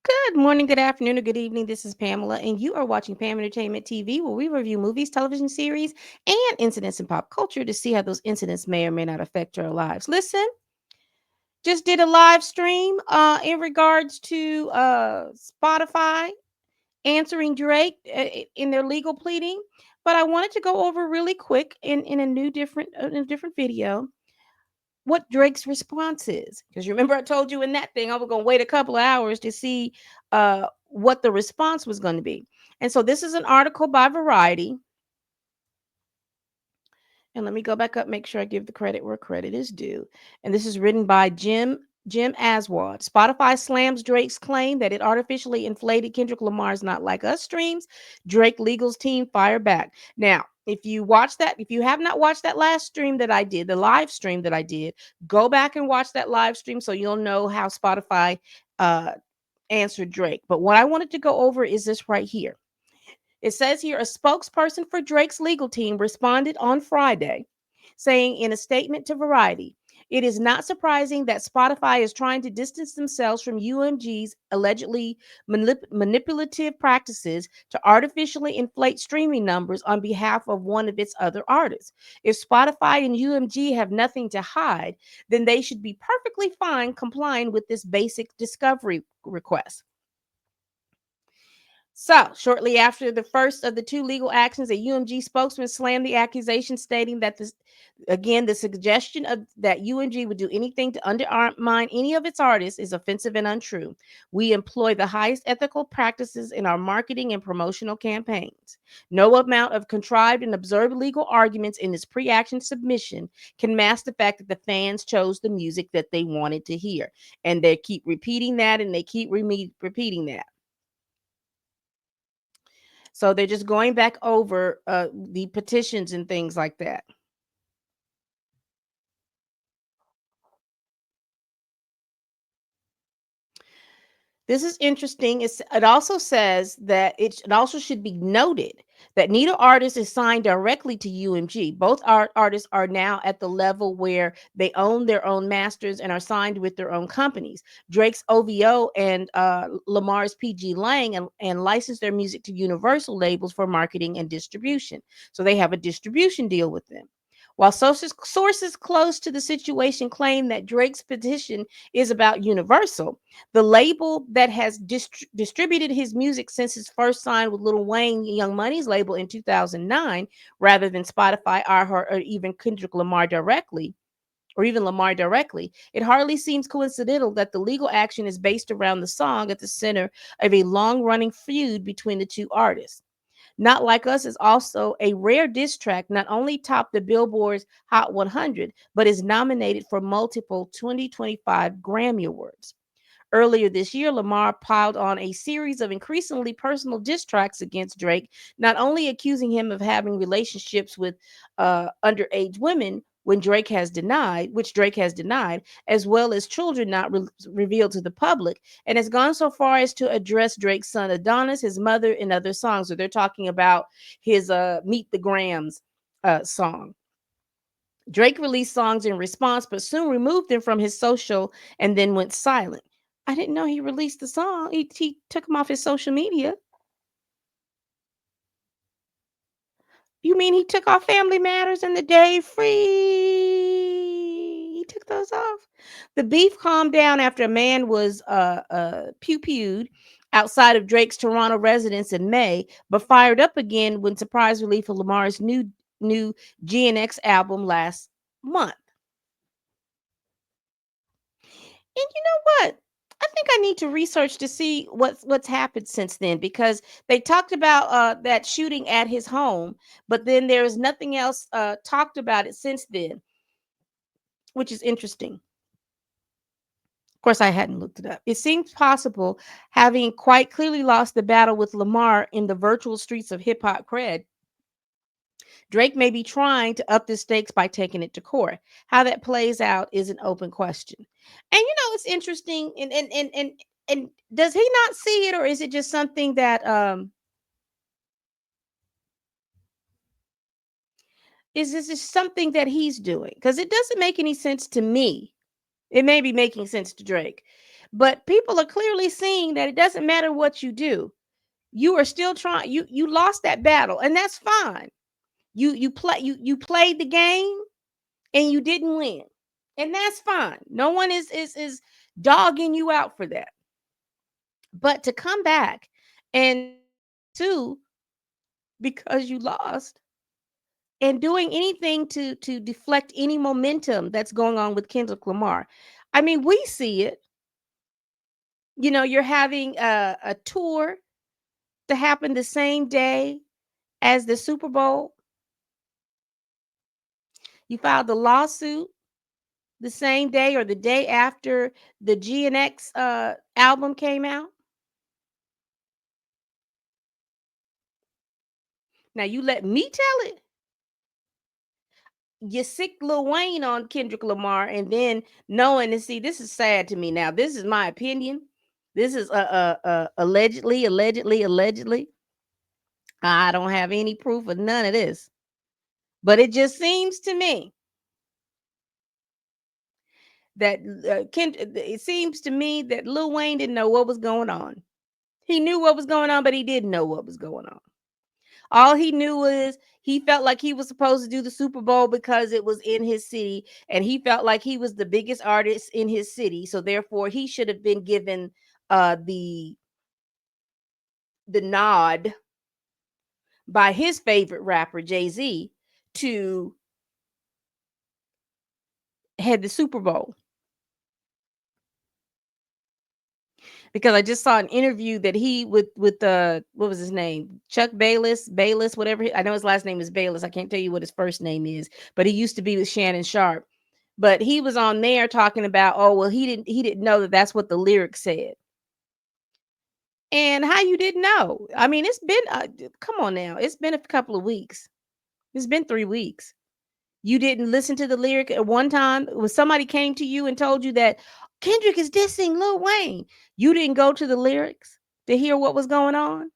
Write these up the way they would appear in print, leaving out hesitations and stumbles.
Good morning, good afternoon, or good evening. This is Pamela, and you are watching Pam Entertainment TV, where we review movies, television series, and incidents in pop culture to see how those incidents may or may not affect our lives. Listen, just did a live stream in regards to Spotify answering Drake in their legal pleading, but I wanted to go over really quick in a new in a different video what Drake's response is. Because you remember I told you in that thing I was going to wait a couple of hours to see what the response was going to be. And so this is an article by Variety. And let me go back up, make sure I give the credit where credit is due. And this is written by Jim Aswad. Spotify slams Drake's claim that it artificially inflated Kendrick Lamar's Not Like Us streams. Drake Legal's team fire back. Now, if you have not watched that last stream that I did, the live stream that I did, go back and watch that live stream so you'll know how Spotify uh, answered Drake. But what I wanted to go over is this right here. It says here a spokesperson for Drake's legal team responded on Friday, saying in a statement to Variety, it is not surprising that Spotify is trying to distance themselves from UMG's allegedly manipulative practices to artificially inflate streaming numbers on behalf of one of its other artists. If Spotify and UMG have nothing to hide, then they should be perfectly fine complying with this basic discovery request. So, shortly after the first of the two legal actions, a UMG spokesman slammed the accusation, stating that the suggestion of that UMG would do anything to undermine any of its artists is offensive and untrue. We employ the highest ethical practices in our marketing and promotional campaigns. No amount of contrived and absurd legal arguments in this pre-action submission can mask the fact that the fans chose the music that they wanted to hear, and they keep repeating that, and they keep repeating that. So they're just going back over the petitions and things like that. This is interesting. It also says that it also should be noted that neither artist is signed directly to UMG. Both artists are now at the level where they own their own masters and are signed with their own companies. Drake's OVO and Lamar's PG Lang and license their music to Universal labels for marketing and distribution. So they have a distribution deal with them. While sources close to the situation claim that Drake's petition is about Universal, the label that has distributed his music since his first sign with Lil Wayne Young Money's label in 2009, rather than Spotify, iHeart, or even Kendrick Lamar directly, or even Lamar directly, it hardly seems coincidental that the legal action is based around the song at the center of a long running feud between the two artists. Not Like Us is also a rare diss track, not only topped the Billboard's Hot 100, but is nominated for multiple 2025 Grammy Awards. Earlier this year, Lamar piled on a series of increasingly personal diss tracks against Drake, not only accusing him of having relationships with underage women which Drake has denied, as well as children not revealed to the public, and has gone so far as to address Drake's son Adonis, his mother, in other songs. So they're talking about his "Meet the Grams" song. Drake released songs in response, but soon removed them from his social and then went silent. I didn't know he released the song. He took him off his social media. You mean he took off Family Matters and the Day Free? He took those off. The beef calmed down after a man was pew-pewed outside of Drake's Toronto residence in May, but fired up again when surprise relief of Lamar's new GNX album last month. And you know what? I think I need to research to see what's happened since then, because they talked about that shooting at his home, but then there is nothing else talked about it since then, which is interesting. Of course, I hadn't looked it up. It seems possible, having quite clearly lost the battle with Lamar in the virtual streets of hip hop cred, Drake may be trying to up the stakes by taking it to court. How that plays out is an open question. And it's interesting. And does he not see it, or is it just something that is this just something that he's doing? Because it doesn't make any sense to me. It may be making sense to Drake, But people are clearly seeing that it doesn't matter what you do. You are still trying, you lost that battle, and that's fine. You played the game and you didn't win. And that's fine. No one is dogging you out for that. But to come back and sue because you lost and doing anything to deflect any momentum that's going on with Kendrick Lamar. I mean, we see it. You're having a tour to happen the same day as the Super Bowl. You filed the lawsuit the same day or the day after the GNX album came out. Now you let me tell it. You sick Lil Wayne on Kendrick Lamar, and then knowing, and see, this is sad to me. Now, this is my opinion. This is allegedly. I don't have any proof of none of this, but it just seems to me that it seems to me that Lil Wayne didn't know what was going on. He knew what was going on, but he didn't know what was going on. All he knew is he felt like he was supposed to do the Super Bowl because it was in his city, and he felt like he was the biggest artist in his city. So therefore, he should have been given the nod by his favorite rapper, Jay-Z, to head the Super Bowl. Because I just saw an interview that he with what was his name? Chuck Bayless, whatever. I know his last name is Bayless. I can't tell you what his first name is, but he used to be with Shannon Sharp. But he was on there talking about, oh well, he didn't know that that's what the lyrics said. And how you didn't know? I mean, it's been come on now. It's been a couple of weeks. It's been 3 weeks. You didn't listen to the lyric at one time when somebody came to you and told you that Kendrick is dissing Lil Wayne. You didn't go to the lyrics to hear what was going on,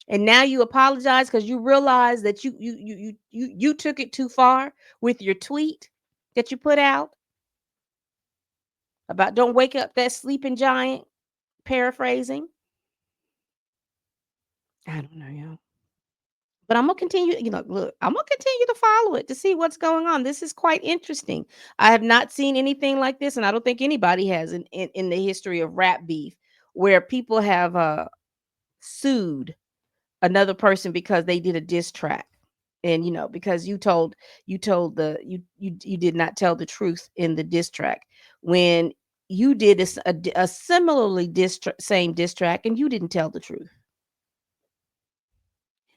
and now you apologize because you realize that you took it too far with your tweet that you put out about "Don't wake up that sleeping giant." Paraphrasing. I don't know, y'all. But I'm gonna continue, look, I'm gonna continue to follow it to see what's going on. This is quite interesting. I have not seen anything like this, and I don't think anybody has in the history of rap beef where people have sued another person because they did a diss track. And because you did not tell the truth in the diss track when you did a similarly same diss track and you didn't tell the truth.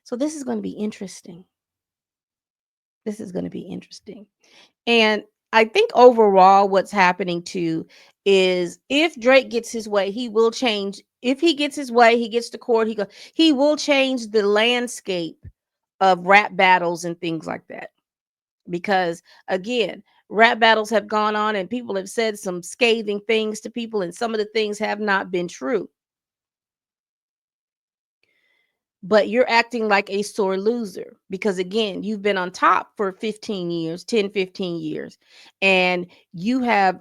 So this is going to be interesting. This is going to be interesting. And I think overall, what's happening too is if Drake gets his way, he will change. If he gets his way, he gets to court, he will change the landscape of rap battles and things like that. Because again, rap battles have gone on and people have said some scathing things to people, and some of the things have not been true. But you're acting like a sore loser because again, you've been on top for 15 years, 10, 15 years, and you have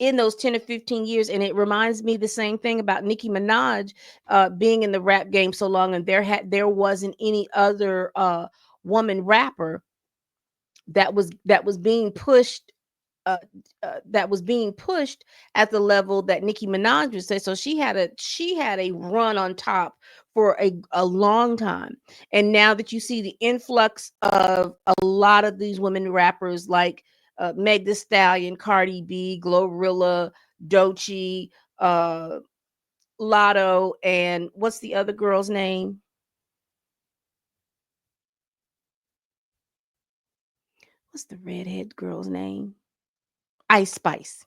in those 10 or 15 years, and it reminds me the same thing about Nicki Minaj being in the rap game so long, and there wasn't any other woman rapper that was being pushed uh, that was being pushed at the level that Nicki Minaj would say. So she had a run on top for a long time. And now that you see the influx of a lot of these women rappers like Meg The Stallion, Cardi B, Glorilla, Doechii, Lotto, and what's the other girl's name? What's the redhead girl's name? Ice Spice.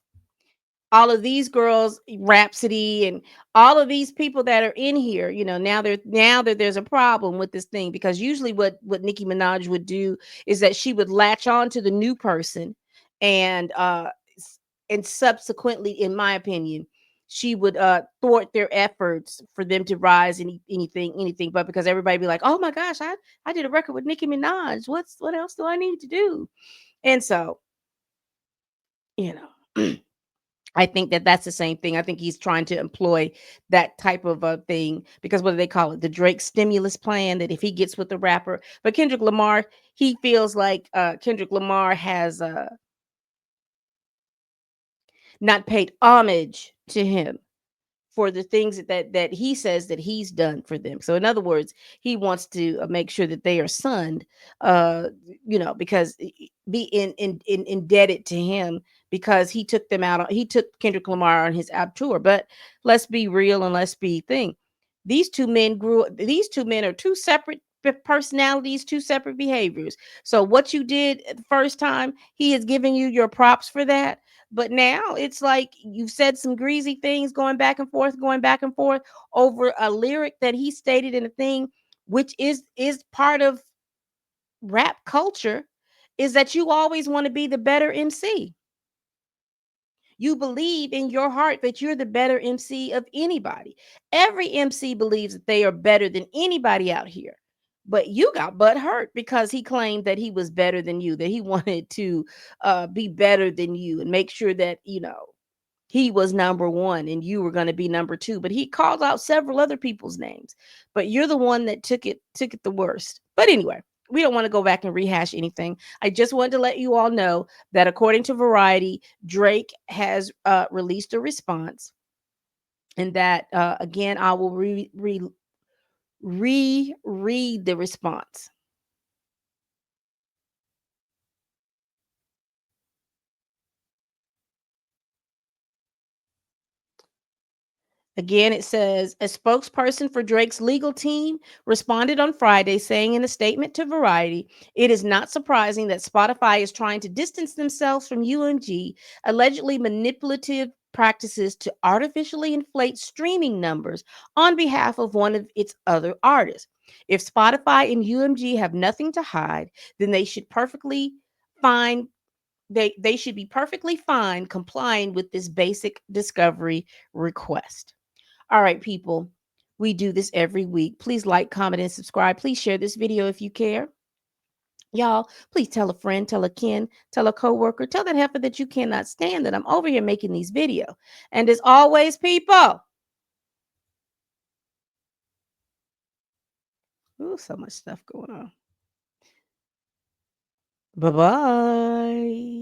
All of these girls, Rhapsody, and all of these people that are in here, now that there's a problem with this thing, because usually what Nicki Minaj would do is that she would latch on to the new person, and and subsequently, in my opinion, she would thwart their efforts for them to rise anything, but because everybody be like, oh my gosh, I did a record with Nicki Minaj, what else do I need to do? And so, you know I think that that's the same thing. I think he's trying to employ that type of a thing because what do they call it? The Drake stimulus plan that if he gets with the rapper. But Kendrick Lamar, he feels like Kendrick Lamar has not paid homage to him for the things that he says that he's done for them. So in other words, he wants to make sure that they are sunned, uh, because be in indebted to him because he took them out. He took Kendrick Lamar on his out tour. But let's be real and let's be thing. These two men grew. These two men are two separate personalities, two separate behaviors. So what you did the first time, he is giving you your props for that, but now it's like you've said some greasy things going back and forth over a lyric that he stated in a thing, which is part of rap culture, is that you always want to be the better MC. You believe in your heart that you're the better MC of anybody. Every MC believes that they are better than anybody out here. But you got butt hurt because he claimed that he was better than you, that he wanted to be better than you and make sure that, he was number one and you were going to be number two. But he called out several other people's names. But you're the one that took it the worst. But anyway, we don't want to go back and rehash anything. I just wanted to let you all know that according to Variety, Drake has released a response, and that again, I will reread the response. Again, it says a spokesperson for Drake's legal team responded on Friday, saying in a statement to Variety, it is not surprising that Spotify is trying to distance themselves from UMG, allegedly manipulative practices to artificially inflate streaming numbers on behalf of one of its other artists. If Spotify and UMG have nothing to hide, then fine. They should be perfectly fine complying with this basic discovery request. All right, people, we do this every week. Please like, comment, and subscribe. Please share this video if you care. Y'all, please tell a friend, tell a kin, tell a coworker, tell that heifer that you cannot stand that I'm over here making these videos. And as always, people, ooh, so much stuff going on. Bye-bye.